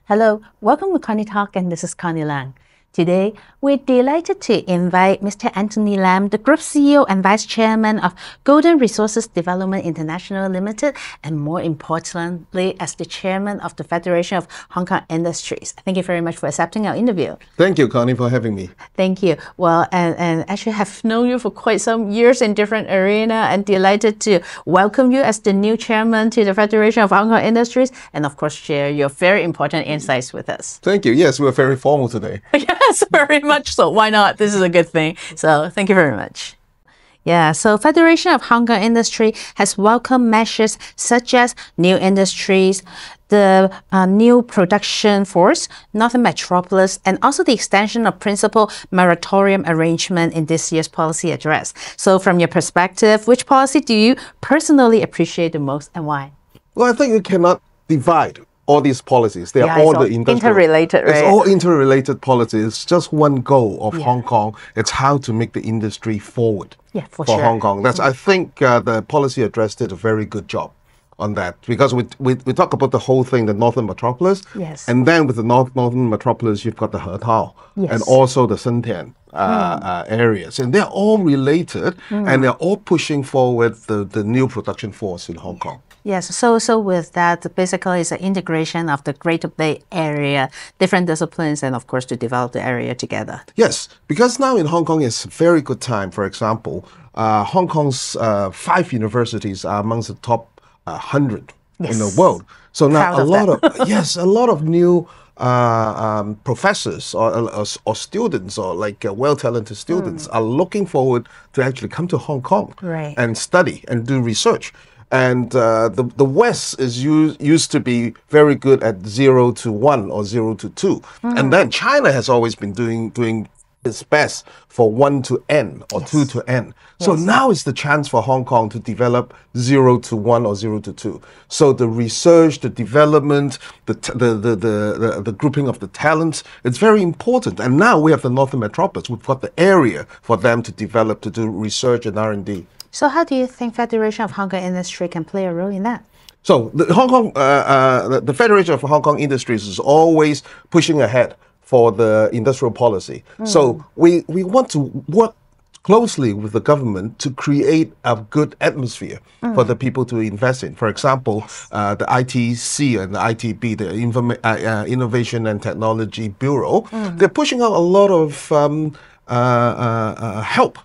Hello, welcome to Connie Talk, and this is Connie Leung. Today, we're delighted to invite Mr. Anthony Lam, the Group CEO and Vice Chairman of Golden Resources Development International Limited, and more importantly, as the Chairman of the Federation of Hong Kong Industries. Thank you very much for accepting our interview. Thank you, Connie, for having me. Thank you. Well, and actually have known you for quite some years in different arena, and delighted to welcome you as the new Chairman to the Federation of Hong Kong Industries, and of course share your very important insights with us. Thank you. Yes, we're very formal today. Yes, very much so. Why not? This is a good thing. So thank you very much. Yeah, so Federation of Hong Kong Industry has welcomed measures such as new industries, the new production force, Northern Metropolis, and also the extension of principal moratorium arrangement in this year's policy address. So from your perspective, which policy do you personally appreciate the most and why? Well, I think you cannot divide all these policies. They are all the interrelated, right? It's all interrelated policies. It's just one goal of Hong Kong. It's how to make the industry forward for sure. Hong Kong. That's I think the policy address did a very good job on that, because we talk about the whole thing, the Northern Metropolis, and then with the Northern Metropolis, you've got the Hetao and also the Shenzhen areas, and they're all related, and they're all pushing forward the new production force in Hong Kong. Yes, so with that, basically it's an integration of the Greater Bay Area, different disciplines, and of course to develop the area together. Yes, because now in Hong Kong it's a very good time. For example, Hong Kong's 5 universities are amongst the top 100 in the world. So now a lot of new professors or students, or like well-talented students are looking forward to actually come to Hong Kong and study and do research. And the West is used to be very good at 0 to 1 or 0 to 2. And then China has always been doing its best for 1 to N or 2 to N. So now is the chance for Hong Kong to develop 0 to 1 or 0 to 2. So the research, the development, the grouping of the talents, it's very important. And now we have the Northern Metropolis. We've got the area for them to develop, to do research and R&D. So how do you think Federation of Hong Kong Industry can play a role in that? So the Federation of Hong Kong Industries is always pushing ahead for the industrial policy. So we want to work closely with the government to create a good atmosphere for the people to invest in. For example, the ITC and the ITB, the Innovation and Technology Bureau, they're pushing out a lot of help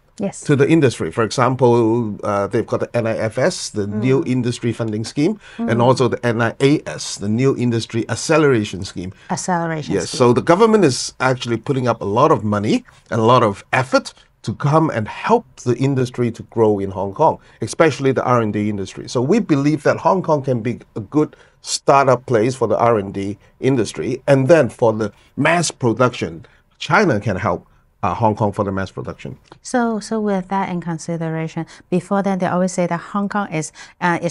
to the industry. For example, they've got the NIFS, the New Industry Funding Scheme, and also the NIAS, the New Industry Acceleration Scheme. So the government is actually putting up a lot of money and a lot of effort to come and help the industry to grow in Hong Kong, especially the R&D industry. So we believe that Hong Kong can be a good startup place for the R&D industry, and then for the mass production, China can help Hong Kong for the mass production. So with that in consideration, before then they always say that Hong Kong is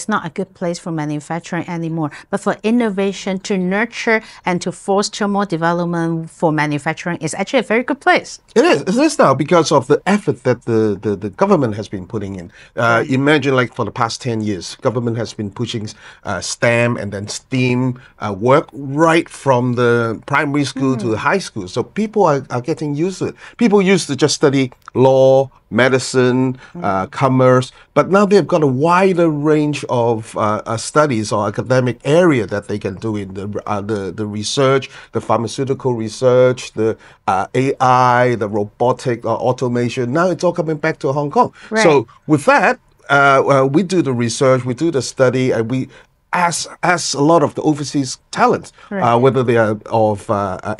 not a good place for manufacturing anymore, but for innovation to nurture and to foster more development for manufacturing is actually a very good place. It is now, because of the effort that the government has been putting in. Imagine, like, for the past 10 years, government has been pushing STEM and then STEAM work right from the primary school to the high school. So people are getting used to it. People used to just study law, medicine, commerce, but now they've got a wider range of studies or academic area that they can do in the research, the pharmaceutical research, the AI, the robotic automation. Now it's all coming back to Hong Kong. So with that, we do the research, we do the study, and we ask a lot of the overseas talents, whether they are of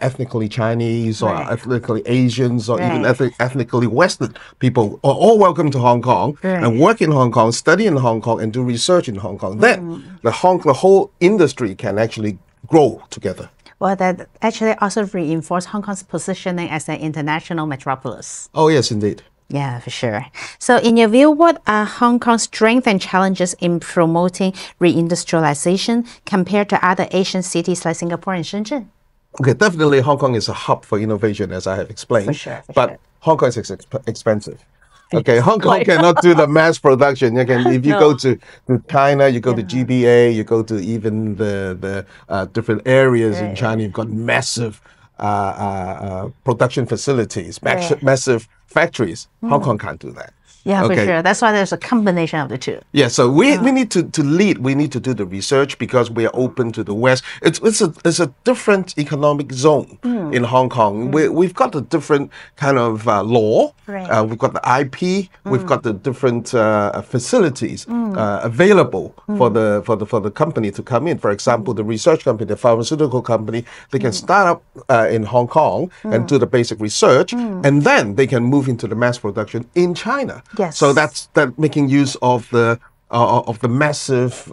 ethnically Chinese or ethnically Asians or even ethnically Western people, are all welcome to Hong Kong and work in Hong Kong, study in Hong Kong, and do research in Hong Kong. Then the whole industry can actually grow together. Well, that actually also reinforces Hong Kong's positioning as an international metropolis. Oh, yes, indeed. Yeah, for sure. So in your view, what are Hong Kong's strengths and challenges in promoting reindustrialization compared to other Asian cities like Singapore and Shenzhen? Okay, definitely Hong Kong is a hub for innovation, as I have explained. For sure. But Hong Kong is expensive. Okay, Hong Kong quite. cannot do the mass production. You can, if you No. go to China, you go to GBA, you go to even the different areas in China, you've got massive production facilities, massive factories. Hong Kong can't do that. Yeah, for sure. That's why there's a combination of the two. Yeah, so we need to lead. We need to do the research because we are open to the West. It's a different economic zone in Hong Kong. We've got a different kind of law. Right. We've got the IP. We've got the different facilities available for the company to come in. For example, the research company, the pharmaceutical company, they can start up in Hong Kong and do the basic research, and then they can move into the mass production in China. Yes. So that's making use of the massive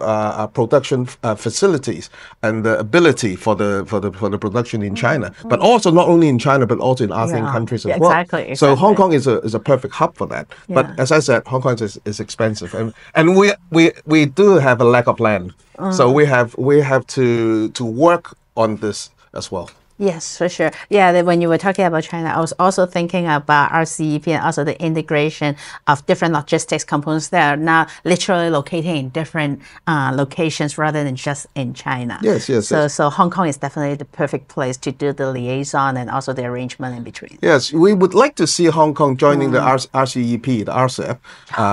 production facilities and the ability for the production in China, but also not only in China but also in ASEAN countries as well. Exactly. So Hong Kong is a perfect hub for that. But as I said, Hong Kong is expensive, and we do have a lack of land. So we have to work on this as well. Yes, for sure. Yeah, when you were talking about China, I was also thinking about RCEP and also the integration of different logistics components that are now literally located in different locations rather than just in China. Yes. So Hong Kong is definitely the perfect place to do the liaison and also the arrangement in between. Yes, we would like to see Hong Kong joining the RCEP, the RCEP,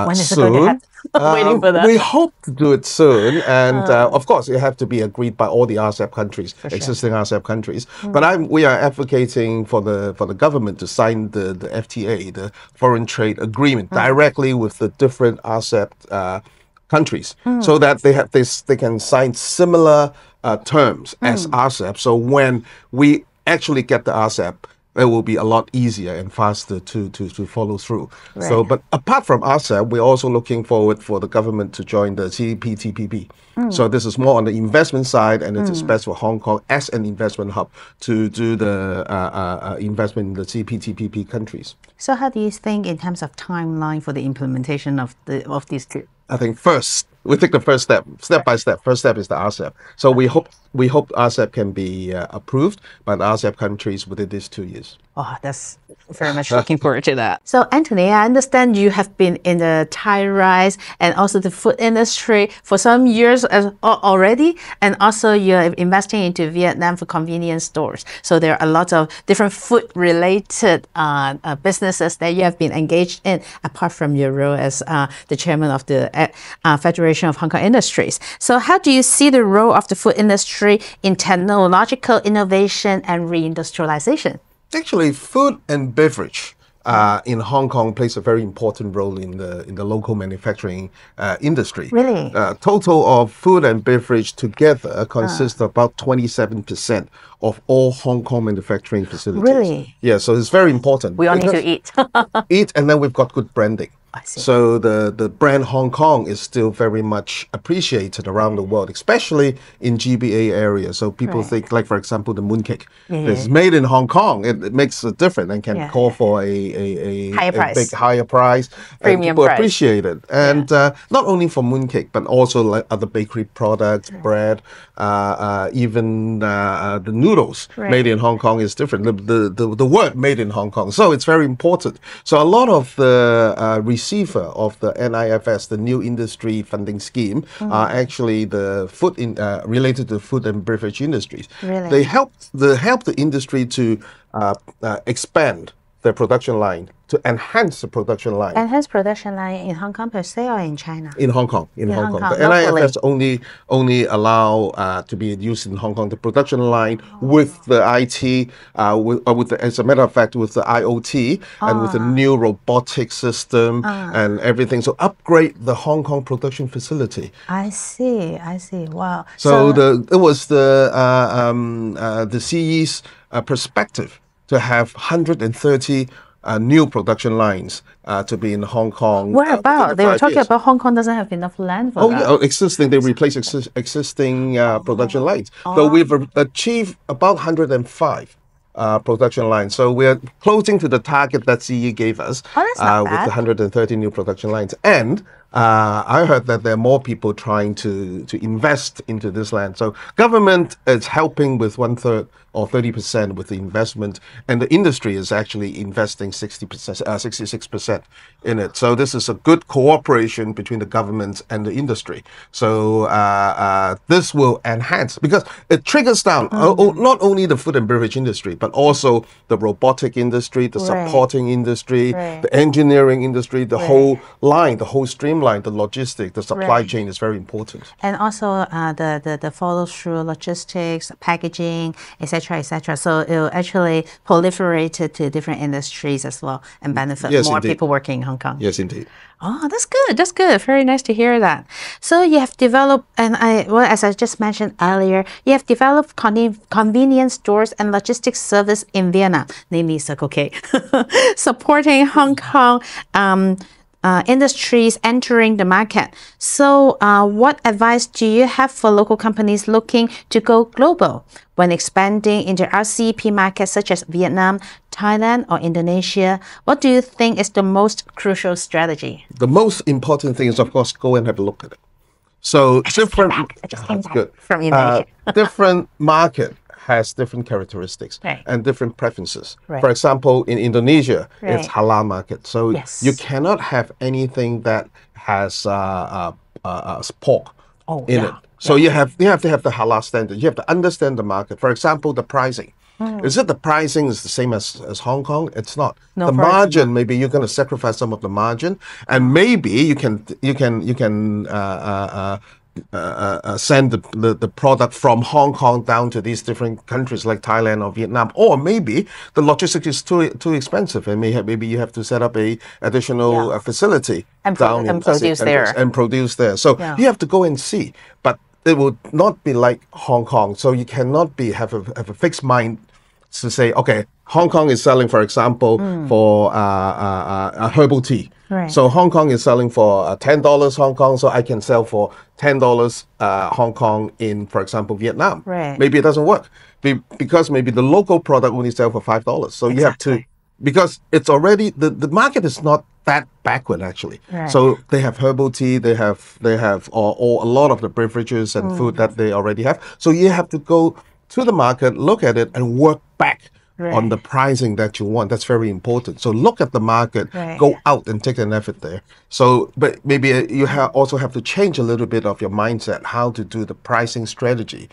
when is soon. it going to happen? Waiting for that. We hope to do it soon, and of course, it have to be agreed by all the RCEP countries, existing RCEP countries. But we are advocating for the government to sign the FTA, the Foreign Trade Agreement, directly with the different RCEP countries, so that they can sign similar terms as RCEP. So when we actually get the RCEP, it will be a lot easier and faster to follow through. Right. So, but apart from RCEP, we're also looking forward for the government to join the CPTPP. So this is more on the investment side, and it is best for Hong Kong as an investment hub to do the investment in the CPTPP countries. So how do you think in terms of timeline for the implementation of these two? I think first we take the first step by step. First step is the RCEP. So we hope RCEP can be approved by the RCEP countries within these 2 years. Oh, that's very much looking forward to that. So, Anthony, I understand you have been in the Thai rice and also the food industry for some years already, and also you're investing into Vietnam for convenience stores. So there are a lot of different food-related businesses that you have been engaged in, apart from your role as the chairman of the Federation of Hong Kong Industries. So how do you see the role of the food industry in technological innovation and reindustrialization? Actually, food and beverage in Hong Kong plays a very important role in the local manufacturing industry. Really? Total of food and beverage together consists of about 27% of all Hong Kong manufacturing facilities. Really? Yeah, so it's very important. We all need to eat. Eat, and then we've got good branding. I see. So the brand Hong Kong is still very much appreciated around the world, especially in GBA area. So people think, like, for example, the mooncake. It's made in Hong Kong. It makes a difference and can call for a big higher price. Premium people price. appreciate it. And not only for mooncake, but also like other bakery products, bread, even the noodles made in Hong Kong is different. The word made in Hong Kong. So it's very important. So a lot of the receiver of the NIFS, the New Industry Funding Scheme, are actually the food related to food and beverage industries. Really? They help the industry to expand their production line, to enhance the production line. Enhance production line in Hong Kong per se or in China? In Hong Kong. In Hong Kong. The locally. NIFS only allow to be used in Hong Kong, the production line with the IT, as a matter of fact, with the IoT and with the new robotic system and everything. So upgrade the Hong Kong production facility. I see. Wow. So it was the CE's perspective to have 130 new production lines to be in Hong Kong. What about? They were talking years. about Hong Kong doesn't have enough land for that. Existing. They replace existing production lines. So we've achieved about 105 production lines. So we're closing to the target that CE gave us Oh, that's not with bad. the 130 new production lines. And I heard that there are more people trying to invest into this land. So government is helping with 1/3 or 30% with the investment, and the industry is actually investing 60%, 66% in it. So this is a good cooperation between the government and the industry. So this will enhance, because it triggers down not only the food and beverage industry, but also the robotic industry, the supporting industry, the engineering industry, the whole line, the whole streamline, the logistics, the supply chain is very important. And also the follow through logistics, packaging, etc., etc. So it will actually proliferate it to different industries as well and benefit more people working in Hong Kong. Yes, indeed. Oh, that's good. That's good. Very nice to hear that. So you have developed, and as I just mentioned earlier, you have developed convenience stores and logistics service in Vietnam, namely Circle K, supporting Hong Kong industries entering the market. So what advice do you have for local companies looking to go global when expanding into RCEP markets such as Vietnam, Thailand, or Indonesia? What do you think is the most crucial strategy? The most important thing is, of course, go and have a look at it. So I just came back from Indonesia. Different market has different characteristics and different preferences. For example, in Indonesia, it's halal market. So you cannot have anything that has pork in it. So you have to have the halal standard. You have to understand the market. For example, the pricing. Is it the pricing is the same as Hong Kong? It's not. The margin, maybe you're going to sacrifice some of the margin, and maybe you can send the product from Hong Kong down to these different countries like Thailand or Vietnam, or maybe the logistics is too expensive, and maybe you have to set up a additional facility and produce there. So you have to go and see, but it will not be like Hong Kong. So you cannot have a fixed mind to say, okay, Hong Kong is selling, for example, for a herbal tea. So Hong Kong is selling for $10 Hong Kong, so I can sell for $10 Hong Kong in, for example, Vietnam. Maybe it doesn't work because maybe the local product only sell for $5. So you have to, because it's already, the market is not that backward actually. So they have herbal tea, they have or a lot of the beverages and food that they already have. So you have to go to the market, look at it, and work back on the pricing that you want. That's very important. So look at the market, go out and take an effort there. So, but maybe you also have to change a little bit of your mindset, how to do the pricing strategy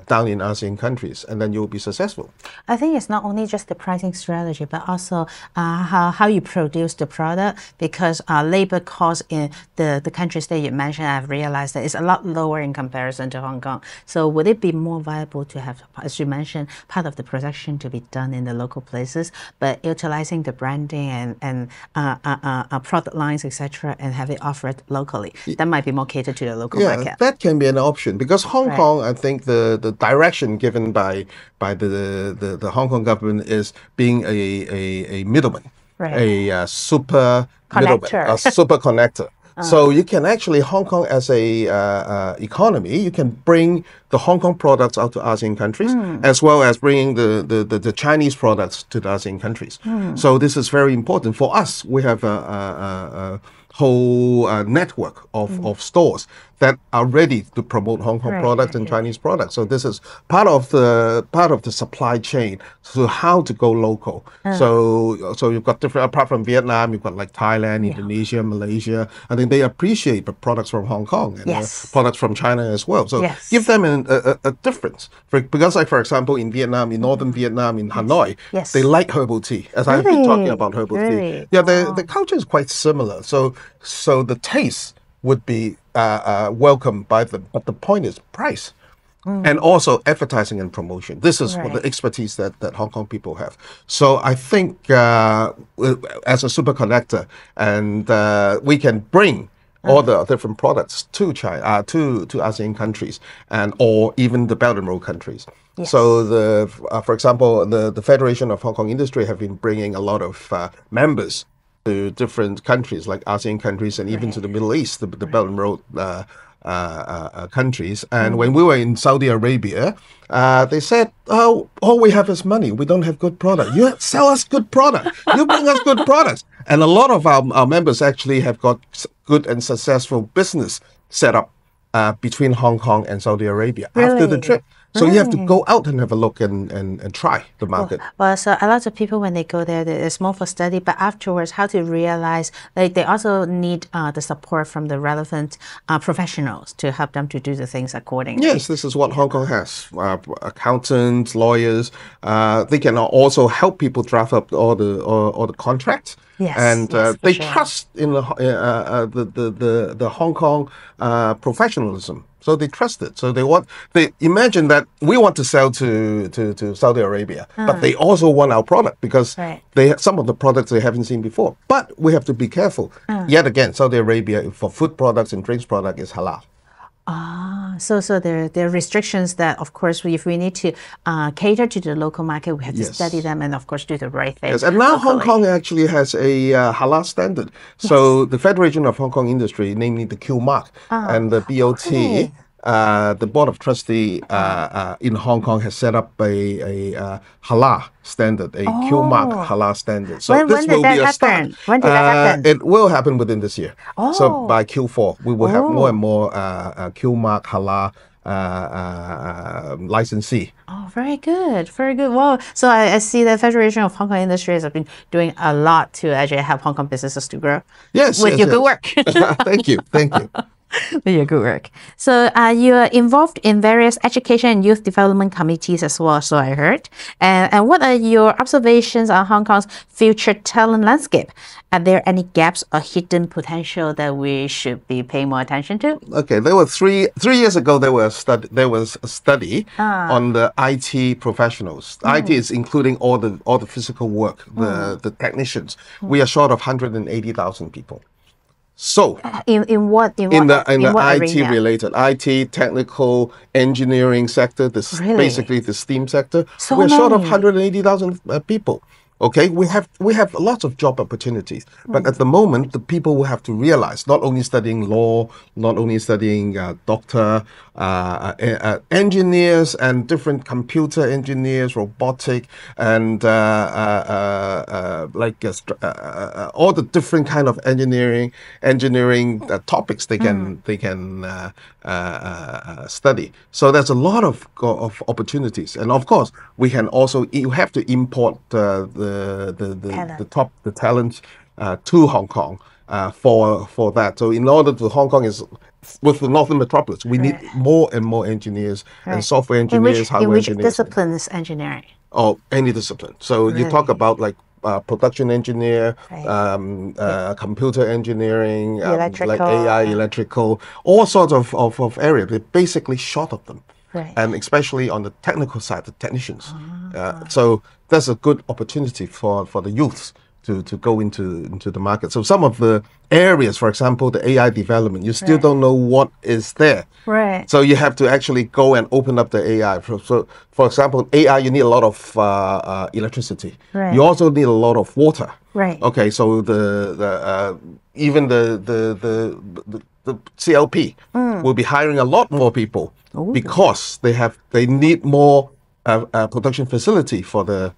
down in ASEAN countries, and then you'll be successful. I think it's not only just the pricing strategy, but also how you produce the product, because labor costs in the countries that you mentioned, I've realized that it's a lot lower in comparison to Hong Kong. So would it be more viable to have, as you mentioned, part of the production to be done in the local places, but utilizing the branding and product lines, etc., and have it offered locally? That might be more catered to the local market. That can be an option, because Hong Kong, I think the direction given by the Hong Kong government is being a middleman, a super connector. A super connector. So you can actually, Hong Kong as a economy, you can bring the Hong Kong products out to ASEAN countries, as well as bringing the Chinese products to the ASEAN countries. So this is very important for us. We have a whole network of stores that are ready to promote Hong Kong products and Chinese products. So this is part of the supply chain. So how to go local. So you've got different, apart from Vietnam, you've got like Thailand, Indonesia, Malaysia. I think they appreciate the products from Hong Kong and products from China as well. So give them a difference. Because like, for example, in Vietnam, in Northern Vietnam, in Hanoi, they like herbal tea. As I've been talking about herbal tea. Yeah, the culture is quite similar. So the taste would be welcomed by them. But the point is price. And also advertising and promotion. This is what the expertise that Hong Kong people have. So I think as a super connector, and we can bring all the different products to China, to ASEAN countries, or even the Belt and Road countries. So for example, the Federation of Hong Kong Industry have been bringing a lot of members to different countries like ASEAN countries, and even to the Middle East, the Belt and Road countries. And when we were in Saudi Arabia, they said, oh, all we have is money. We don't have good product. You sell us good product. You bring us good products. And a lot of our members actually have got good and successful business set up between Hong Kong and Saudi Arabia after the trip. So you have to go out and have a look and try the market. Well, so a lot of people, when they go there, it's more for study, but afterwards, how to realize, like, they also need the support from the relevant professionals to help them to do the things accordingly. Yes, this is what Hong Kong has. Accountants, lawyers, they can also help people draft up all the contracts. Yes, and they sure. trust in the Hong Kong professionalism. So they trust it. So they imagine that we want to sell to Saudi Arabia, but they also want our product because some of the products they haven't seen before. But we have to be careful. Yet again, Saudi Arabia for food products and drinks product is halal. So there are restrictions that, of course, if we need to cater to the local market, we have to study them and, of course, do the right thing. Yes, and now Hong Kong actually has a halal standard. So the Federation of Hong Kong Industry, namely the Q Mark and the BOT, the Board of Trustees in Hong Kong has set up a halal standard, a Q Mark halal standard. So when did that happen? When did that happen? It will happen within this year. So by Q4, we will have more and more Q Mark halal licensee. Oh, very good, very good. Wow. So I see the Federation of Hong Kong Industries have been doing a lot to actually help Hong Kong businesses to grow. Yes, with your good work. Thank you. With your good work. So you are involved in various education and youth development committees as well, so I heard. And what are your observations on Hong Kong's future talent landscape? Are there any gaps or hidden potential that we should be paying more attention to? Okay, there were three years ago. There was a study on the IT professionals. IT is including all the physical work, the technicians. We are short of 180,000 people. So in what the IT arena? related IT technical engineering sector, basically the STEAM sector, So we're short of many. 180,000 people. Okay, we have lots of job opportunities, but at the moment, the people will have to realize not only studying law, not only studying doctor, engineers and different computer engineers, robotic, and all the different kind of engineering topics they can study. So there's a lot of opportunities, and of course, you have to import the talent to Hong Kong for that. So in order to Hong Kong is with the Northern Metropolis, we need more and more engineers and software engineers, hardware engineers. In which discipline is engineering? Oh, any discipline. So you talk about like production engineer, computer engineering, like AI, electrical, all sorts of areas. We're basically short of them. And especially on the technical side, the technicians. So that's a good opportunity for the youths to go into the market. So some of the areas, for example, the AI development, you still don't know what is there. So you have to actually go and open up the AI. So for example, AI, you need a lot of electricity. You also need a lot of water. Okay, so even the CLP will be hiring a lot more people because they need more production facility for the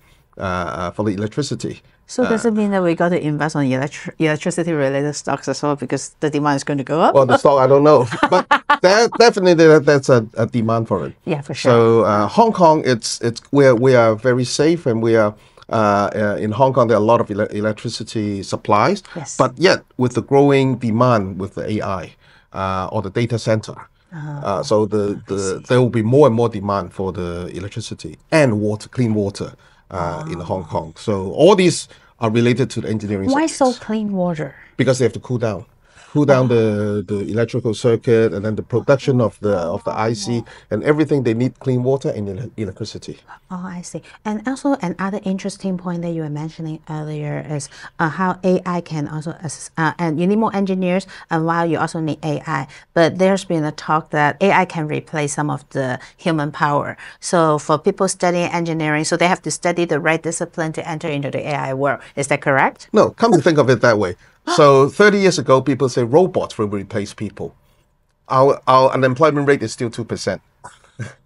electricity. So does it mean that we got to invest on electricity related stocks as well because the demand is going to go up? Well, the stock I don't know, but definitely that's a demand for it. Yeah, for sure. So Hong Kong, we are very safe, and we are. In Hong Kong, there are a lot of electricity supplies, but yet with the growing demand with the AI or the data center, so there will be more and more demand for the electricity and water, clean water in Hong Kong. So all these are related to the engineering. Why so clean water? Because they have to cool down the electrical circuit, and then the production of the IC and everything. They need clean water and electricity. Oh, I see. And also another interesting point that you were mentioning earlier is how AI can also assist, and you need more engineers, and while you also need AI. But there's been a talk that AI can replace some of the human power. So for people studying engineering, so they have to study the right discipline to enter into the AI world. Is that correct? No, come to think of it that way. So 30 years ago, people say robots will replace people. Our unemployment rate is still 2%,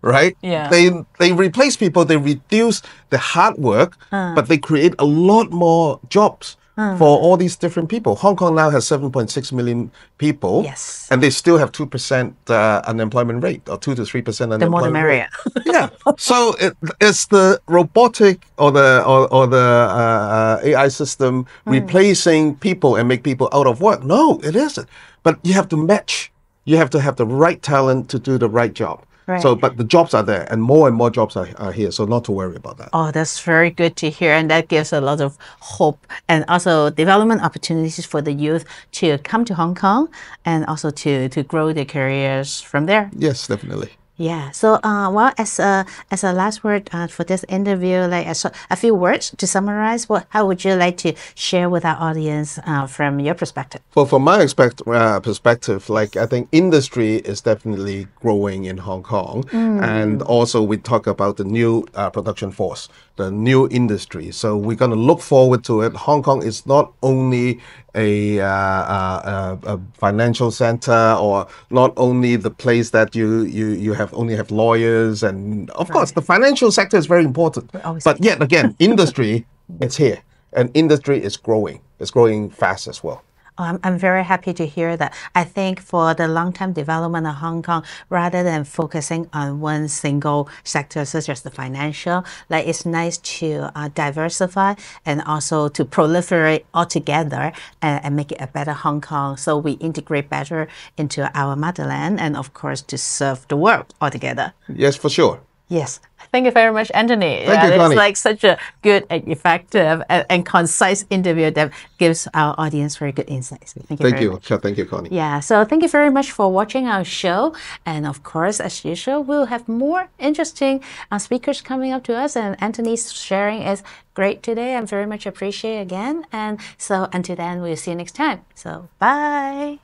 right? Yeah. They replace people, they reduce the hard work, but they create a lot more jobs. for all these different people. Hong Kong now has 7.6 million people. Yes. And they still have 2% unemployment rate, or 2 to 3% unemployment The more the rate. merrier. Yeah. So it's the robotic or the AI system replacing people and make people out of work. No, it isn't. But you have to match. You have to have the right talent to do the right job. Right. So, but the jobs are there, and more jobs are here. So not to worry about that. Oh, that's very good to hear. And that gives a lot of hope and also development opportunities for the youth to come to Hong Kong and also to grow their careers from there. Yes, definitely. Yeah. So, well, as a last word for this interview, like a few words to summarize, how would you like to share with our audience from your perspective? Well, from my perspective, like I think industry is definitely growing in Hong Kong, and also we talk about the new production force, the new industry. So we're going to look forward to it. Hong Kong is not only a financial center, or not only the place that you only have lawyers, and of course the financial sector is very important. But yet again, industry, it's here, and industry is growing. It's growing fast as well. I'm very happy to hear that. I think for the long-term development of Hong Kong, rather than focusing on one single sector, such as the financial, like it's nice to diversify and also to proliferate altogether and make it a better Hong Kong. So we integrate better into our motherland and, of course, to serve the world altogether. Yes, for sure. Yes. Thank you very much, Anthony. Thank you, Connie. It's like such a good and effective and concise interview that gives our audience very good insights. Thank you very much. Sure, thank you, Connie. Yeah, so thank you very much for watching our show. And of course, as usual, we'll have more interesting speakers coming up to us. And Anthony's sharing is great today. I very much appreciate it again. And so until then, we'll see you next time. So bye.